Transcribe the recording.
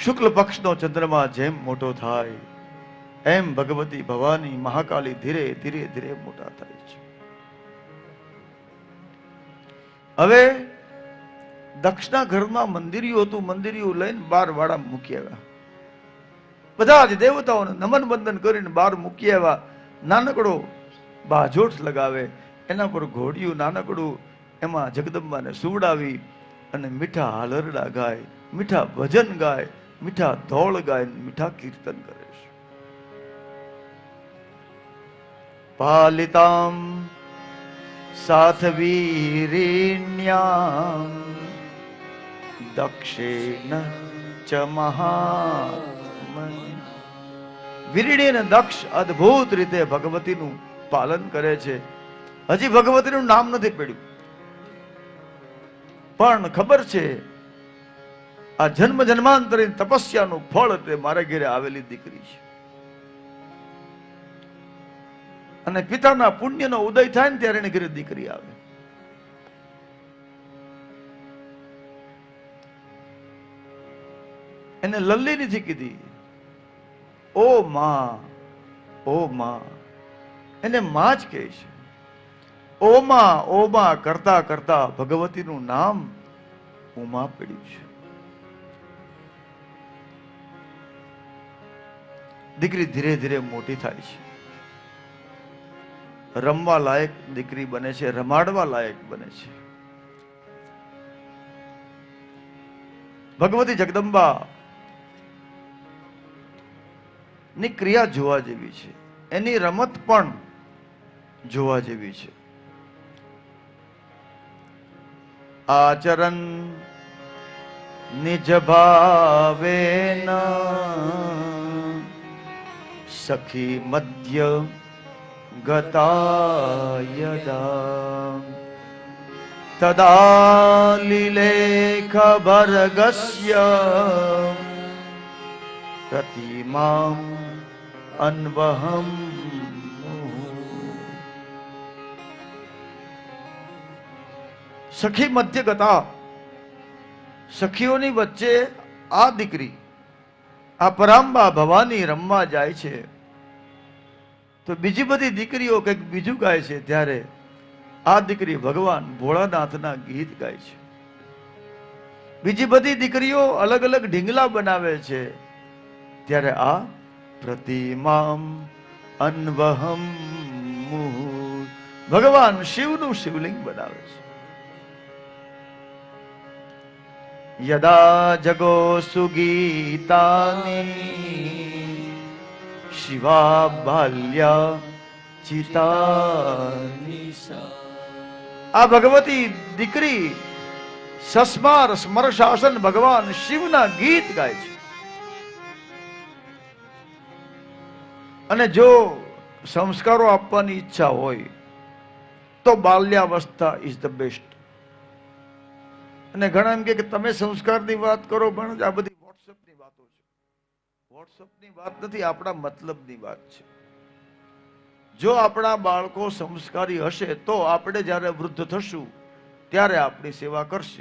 શુક્લ પક્ષનો ચંદ્રમા જેમ મોટો થાય એમ ભગવતી ભવાની મહાકાળી ધીરે ધીરે ધીરે મોટા થાય છે. હવે દક્ષના ઘરમાં મંદિરિયું હતું, મંદિરિયું લઈને બાર વાડા મૂકી આવ્યા. બધા જ દેવતાઓને નમન બંધન કરીને બહાર મૂકી આવ્યા. નાનકડો બાજોઠ લગાવે, એના પર ઘોડિયું નાનકડું, એમાં જગદંબાને સુવડાવી અને મીઠા હાલરડા ગાય, મીઠા ભજન ગાય, મીઠા ધોળ ગાય, મીઠા કીર્તન કરે છે. પાલિતામ સાધવીરિણ્યામ દક્ષેન ચ મહામહિ. વીરણી અને દક્ષ અદ્ભુત રીતે ભગવતીનું પાલન કરે છે. હજી ભગવતીનું નામ નથી પડ્યું, પણ ખબર છે આ જન્મ જન્માંતરની તપસ્યાનું ફળ એટલે મારા ઘેરે આવેલી દીકરી છે. અને પિતાના પુણ્યનો ઉદય થાય ને ત્યારે એને ઘરે દીકરી આવે. એને લલ્લી નથી કીધી, ઓ માં, ઓ માં, એને માં જ કહે છે. ઓમાં ઓમાં કરતા કરતા ભગવતીનું નામ ઉમા પડ્યું છે. દીકરી ધીરે ધીરે મોટી થાય છે, રમવા લાયક દીકરી બને છે, રમાડવા લાયક બને છે. ભગવતી જગદંબા ની ક્રિયા જોવા જેવી છે, એની રમત પણ જોવા જેવી છે. આચરણ નિજ ભાવેન સખી મધ્ય ગતા યદા તદા લીલેખ ભર્ગસ્ય પ્રતિમામ અન્વહમ. સખી મધ્ય ગતા, સખીઓની વચ્ચે આ દીકરી, આ પરાંબા ભવાની રમવા જાય છે તો બીજી બધી દીકરીઓ કંઈક બીજું ગાય છે, ત્યારે આ દીકરી ભગવાન ભોળાનાથના ગીત ગાય છે. બીજી બધી દીકરીઓ અલગ અલગ ઢીંગલા બનાવે છે, ત્યારે આ પ્રતિમામ અન્વહમ ભગવાન શિવનું શિવલિંગ બનાવે છે. યદા જગો સુગીતાની શિવા બાલ્યા ચિતાની. આ ભગવતી દીકરી સસ્માર સ્મર શાસન ભગવાન શિવના ગીત ગાય છે. અને જો સંસ્કારો આપવાની ઈચ્છા હોય તો બાલ્યાવસ્થા ઇઝ ધ બેસ્ટ. અને ઘણા એમ કે તમે સંસ્કારની વાત કરો, પણ આ બધી વોટ્સએપની વાતો છે. વોટ્સએપની વાત નથી, આપણા મતલબની વાત છે. જો આપણા બાળકો સંસ્કારી હશે તો આપણે જ્યારે વૃદ્ધ થશું ત્યારે આપણી સેવા કરશે.